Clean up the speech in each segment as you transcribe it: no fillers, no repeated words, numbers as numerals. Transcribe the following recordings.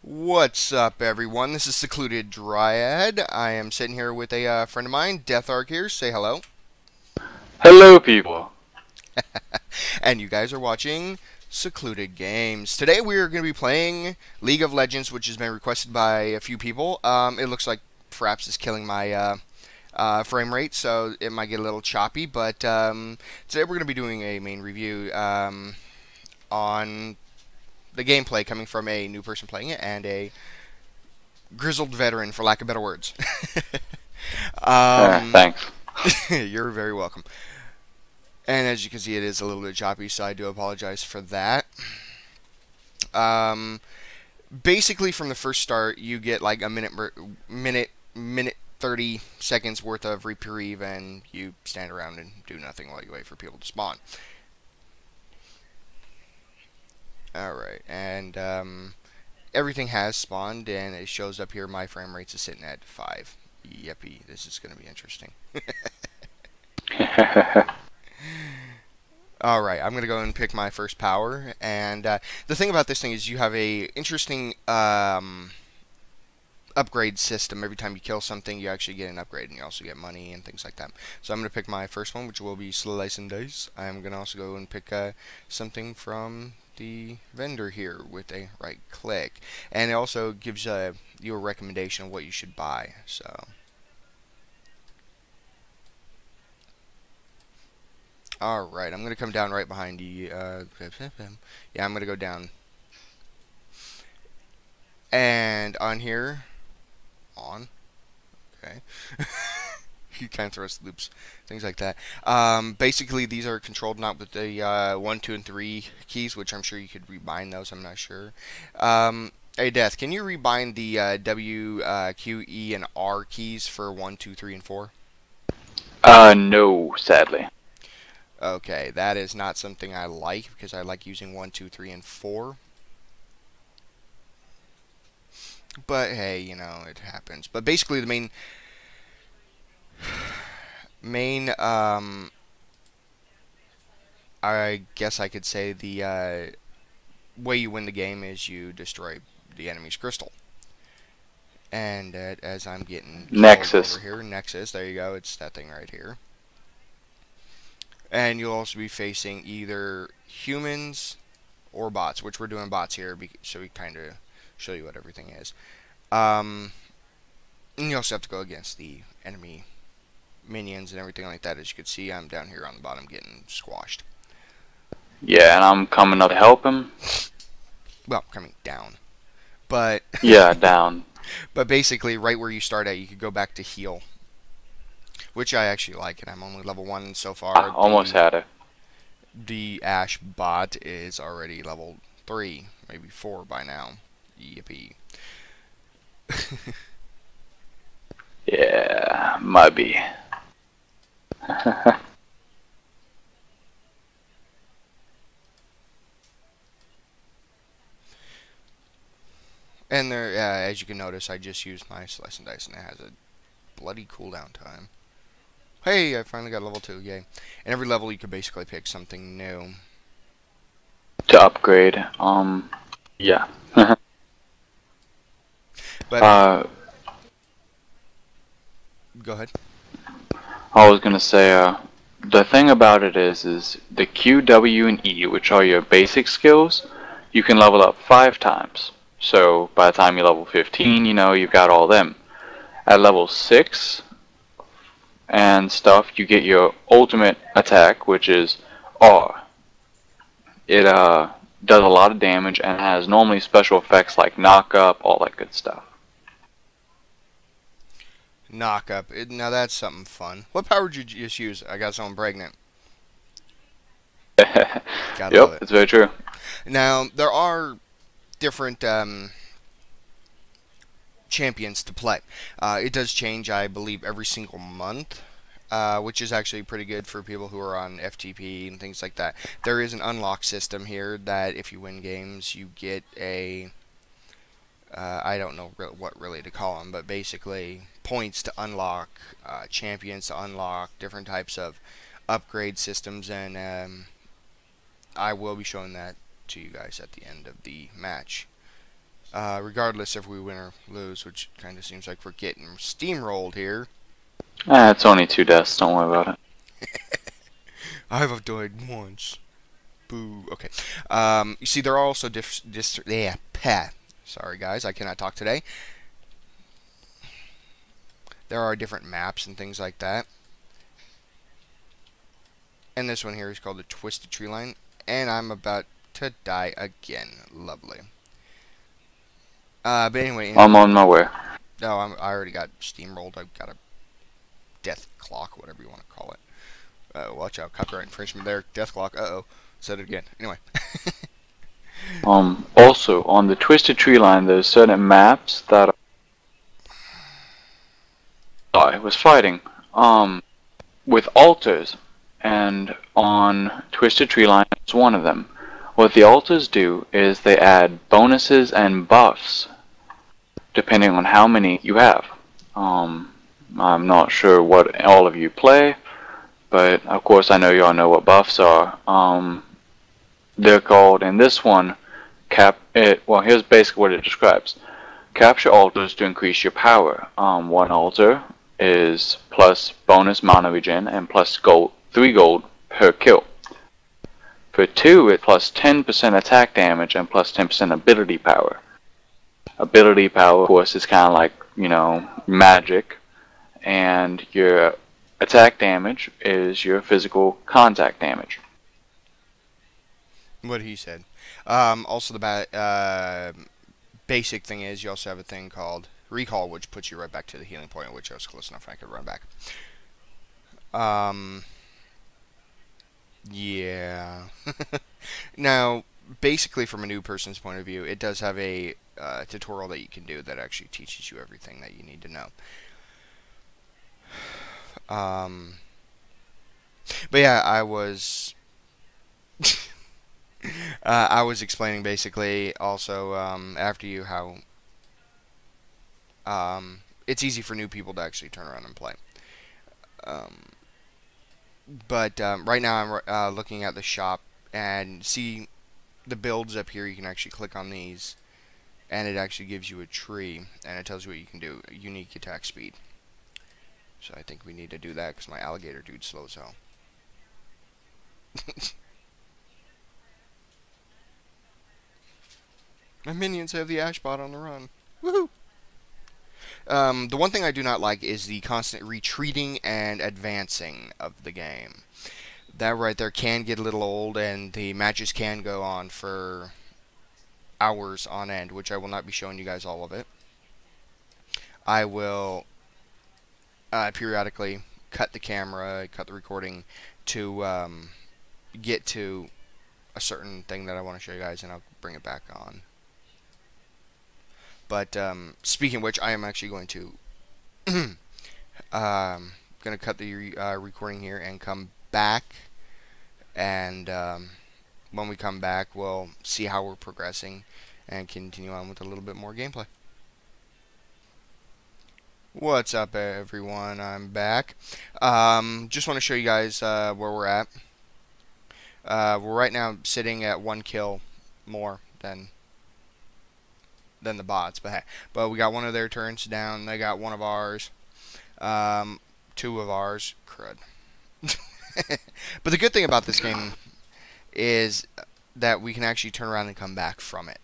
What's up, everyone? This is Secluded Dryad. I am sitting here with a friend of mine, Death Arc here. Say hello. Hello, people. And you guys are watching Secluded Games. Today we are going to be playing League of Legends, which has been requested by a few people. It looks like Fraps is killing my frame rate, so it might get a little choppy. But today we're going to be doing a main review on the gameplay coming from a new person playing it and a grizzled veteran, for lack of better words. um, Thanks. you're very welcome. And as you can see, it is a little bit choppy, so I do apologize for that. Um, Basically, from the first start, you get like a minute 30 seconds worth of reprieve, and you stand around and do nothing while you wait for people to spawn. Alright, and everything has spawned, and it shows up here. My frame rates is sitting at 5. Yippee, this is going to be interesting. Alright, I'm going to go and pick my first power, and the thing about this thing is you have a interesting upgrade system. Every time you kill something, you actually get an upgrade, and you also get money and things like that. So I'm going to pick my first one, which will be Slice and Dice. I'm going to also go and pick something from the vendor here with a right click, and it also gives you a recommendation of what you should buy. So alright, I'm going to come down right behind you. Yeah, I'm going to go down. And on here, okay. You kind of throw us loops, things like that. Basically, these are controlled not with the 1, 2, and 3 keys, which I'm sure you could rebind those. I'm not sure. Hey, Death, can you rebind the W, Q, E, and R keys for 1, 2, 3, and 4? No, sadly. Okay, that is not something I like because I like using 1, 2, 3, and 4. But hey, you know, it happens. But basically, the main I guess I could say the way you win the game is you destroy the enemy's crystal. And as I'm getting killed over Nexus. here, Nexus, there you go, it's that thing right here. And you'll also be facing either humans or bots, which we're doing bots here, so we kind of show you what everything is. And you also have to go against the enemy minions and everything like that. As you can see, I'm down here on the bottom getting squashed. Yeah, and I'm coming up to help him. Well, coming down. But Yeah, down. but basically, right where you start at, you could go back to heal, which I actually like, and I'm only level 1 so I far. almost had it. The Ash bot is already level 3, maybe 4 by now. Yippee. Yeah, might be. And there, as you can notice, I just used my Slice and Dice, and it has a bloody cooldown time. Hey, I finally got level 2, yay. And every level you could basically pick something new. To upgrade. Yeah. But, go ahead. I was gonna say, the thing about it is the Q, W, and E, which are your basic skills, you can level up 5 times. So by the time you're level 15, you know, you've got all them. At level 6 and stuff, you get your ultimate attack, which is R. It does a lot of damage and has normally special effects like knock up, all that good stuff. Knock up. Now that's something fun. What power did you just use? I got someone pregnant. Gotta love Yep, it. it's very true. Now, there are different champions to play. It does change, I believe, every single month, which is actually pretty good for people who are on FTP and things like that. There is an unlock system here that if you win games, you get a I don't know what really to call them, but basically points to unlock champions, to unlock different types of upgrade systems, and I will be showing that to you guys at the end of the match. regardless if we win or lose, which kind of seems like we're getting steamrolled here. It's only 2 deaths, don't worry about it. I've died once. Boo. Okay. You see, there are also Sorry, guys, I cannot talk today. There are different maps and things like that. And this one here is called the Twisted Tree Line. And I'm about to die again. Lovely. But anyway. I'm on my way. No, I already got steamrolled. I've got a death clock, whatever you want to call it. Watch out. Copyright infringement there. Death clock. Uh-oh. Said it again. Anyway. Also, on the Twisted Tree Line, there's certain maps that I was fighting with altars, and on Twisted Tree Line is one of them. What the altars do is they add bonuses and buffs depending on how many you have. I'm not sure what all of you play, but of course I know y'all know what buffs are. They're called, in this one, well, here's basically what it describes. Capture altars to increase your power. One altar is plus bonus mana regen and plus 3 gold per kill. For 2, it's plus 10% attack damage and plus 10% ability power. Ability power, of course, is kind of like, you know, magic, and your attack damage is your physical contact damage. What he said. Also, the basic thing is you also have a thing called Recall, which puts you right back to the healing point, which I was close enough I could run back. Yeah. Now, basically, from a new person's point of view, it does have a tutorial that you can do that actually teaches you everything that you need to know. But yeah, I was I was explaining basically also after you how it's easy for new people to actually turn around and play. But right now I'm looking at the shop and see the builds up here. You can actually click on these and it actually gives you a tree and it tells you what you can do. Unique attack speed. So I think we need to do that because my alligator dude's slow as hell. My minions have the Ashbot on the run. Woohoo! The one thing I do not like is the constant retreating and advancing of the game. That right there can get a little old, and the matches can go on for hours on end, which I will not be showing you guys all of it. I will periodically cut the camera, cut the recording to get to a certain thing that I want to show you guys, and I'll bring it back on. But speaking of which, I am actually going to cut the recording here and come back. And when we come back, we'll see how we're progressing and continue on with a little bit more gameplay. What's up, everyone? I'm back. Just want to show you guys where we're at. We're right now sitting at 1 kill more than the bots, but we got one of their turns down. They got one of ours, 2 of ours. Crud. But the good thing about this game is that we can actually turn around and come back from it.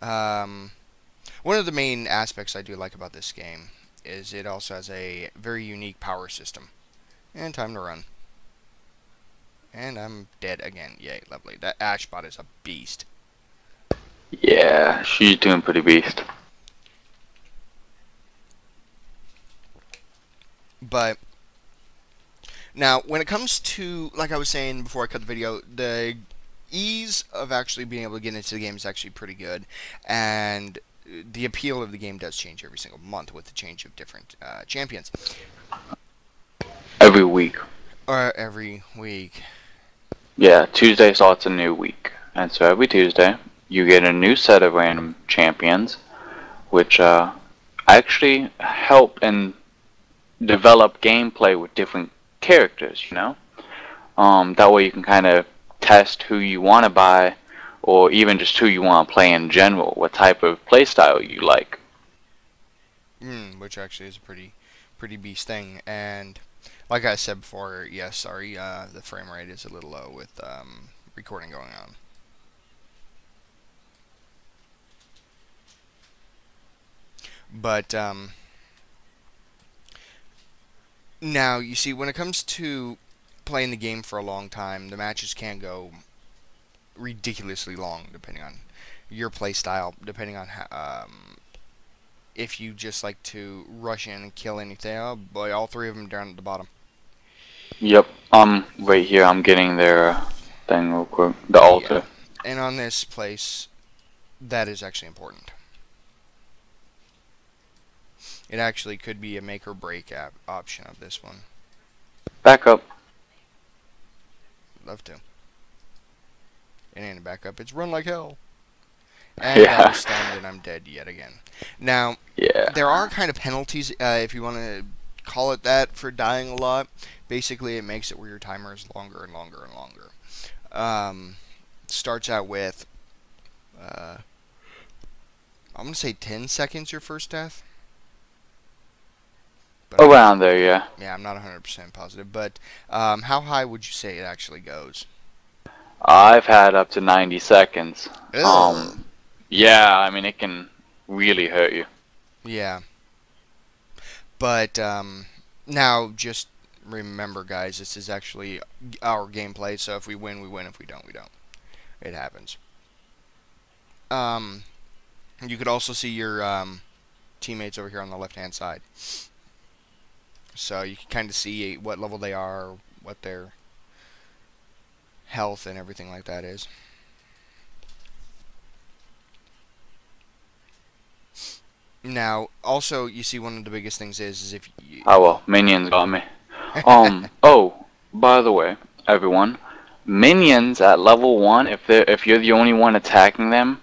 One of the main aspects I do like about this game is it also has a very unique power system. And time to run. And I'm dead again. Yay, lovely. That Ashbot is a beast. Yeah, she's doing pretty beast. But now, when it comes to, like I was saying before I cut the video, the ease of actually being able to get into the game is actually pretty good. And the appeal of the game does change every single month with the change of different champions. Every week. Or every week. Yeah, Tuesday starts a new week. And so every Tuesday, you get a new set of random champions, which actually help in develop gameplay with different characters, you know? That way you can kind of test who you want to buy, or even just who you want to play in general, what type of playstyle you like. Which actually is a pretty beast thing. And like I said before, yes, sorry, the frame rate is a little low with recording going on. But now you see, when it comes to playing the game for a long time, the matches can go ridiculously long depending on your play style, depending on how, if you just like to rush in and kill anything. Oh boy, all three of them down at the bottom. Yep, right here, I'm getting their thing real quick, the altar. Yeah. And on this place, that is actually important. It actually could be a make or break option of this one. Back up. Love to. It ain't a backup, it's run like hell. And Yeah. I'm stunned and I'm dead yet again. Now, Yeah. there are kind of penalties, if you want to call it that, for dying a lot. Basically, it makes it where your timer is longer and longer and longer. Starts out with, I'm going to say 10 seconds your first death. But Around there, yeah. Yeah, I'm not 100% positive. But how high would you say it actually goes? I've had up to 90 seconds. Ugh. Yeah, I mean, it can really hurt you. Yeah. But now, just remember, guys, this is actually our gameplay. So if we win, we win. If we don't, we don't. It happens. You could also see your teammates over here on the left-hand side. So you can kind of see what level they are, what their health and everything like that is. Now, also, you see one of the biggest things is if you... Oh, well, minions got me. Oh, by the way, everyone, minions at level 1, if you're the only one attacking them,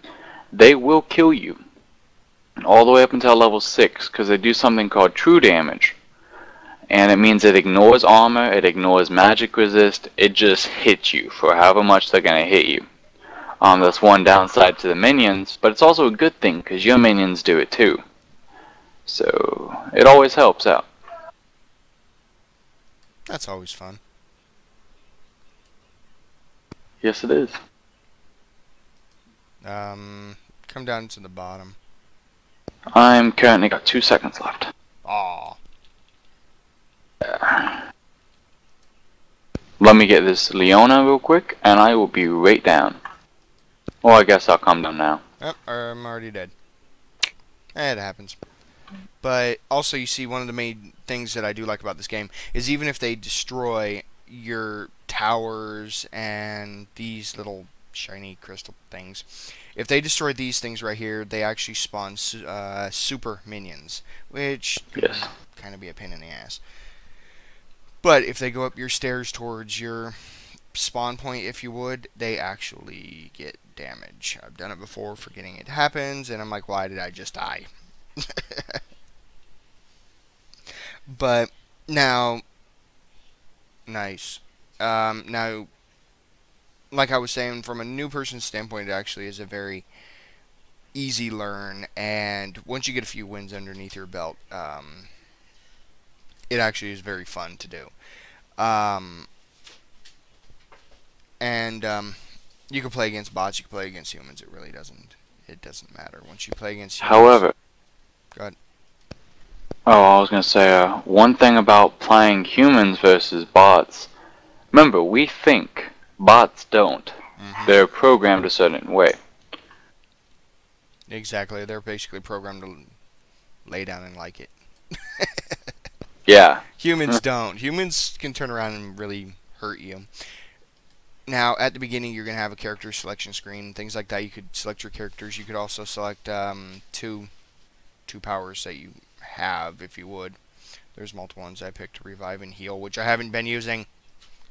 they will kill you. All the way up until level 6, because they do something called true damage. And it means it ignores armor, it ignores magic resist, it just hits you for however much they're going to hit you. That's one downside to the minions, but it's also a good thing, because your minions do it too. So, it always helps out. That's always fun. Yes, it is. Come down to the bottom. I'm currently got 2 seconds left. Aw. Let me get this Leona real quick, and I will be right down. Well, I guess I'll come down now. Yep, I'm already dead. It happens. But also, you see, one of the main things that I do like about this game is even if they destroy your towers and these little shiny crystal things, if they destroy these things right here, they actually spawn super minions, which Yes. kind of be a pain in the ass. But if they go up your stairs towards your spawn point, if you would, they actually get damage. I've done it before, forgetting it happens, and I'm like, why did I just die? But now, nice. Now, like I was saying, from a new person's standpoint, it actually is a very easy learn, and once you get a few wins underneath your belt, it actually is very fun to do. You can play against bots, you can play against humans. It doesn't matter. Once you play against humans... However... Go ahead. Oh, I was going to say, one thing about playing humans versus bots. Remember, we think. Bots don't. They're programmed a certain way. Exactly. They're basically programmed to lay down and like it. Yeah. Humans don't. Humans can turn around and really hurt you. Now, at the beginning, you're going to have a character selection screen, things like that. You could select your characters. You could also select two powers that you have, if you would. There's multiple ones I picked: to revive and heal, which I haven't been using.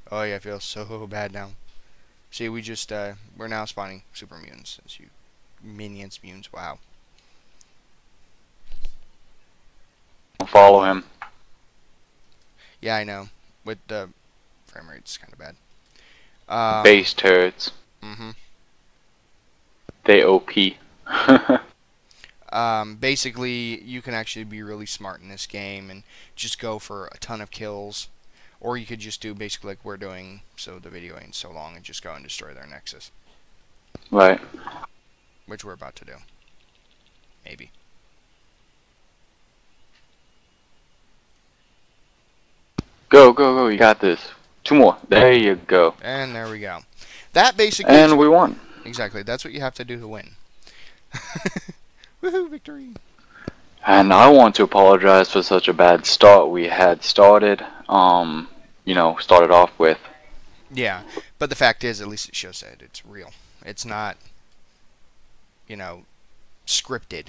Oh yeah, I feel so bad now. See, we're now spawning super mutants as you minions. Wow. Follow him. Yeah, I know. With the frame rate's kind of bad. Base turrets. Mhm. They OP. Basically, you can actually be really smart in this game and just go for a ton of kills. Or you could just do basically like we're doing, so the video ain't so long, and just go and destroy their Nexus. Right. Which we're about to do. Maybe. Go, go, go. You got this. 2 more. There you go. And there we go. That basically is And we won. exactly. That's what you have to do to win. Woohoo, victory! And I want to apologize for such a bad start we had started. Started off with. Yeah, but the fact is, at least it shows that it's real. It's not, scripted.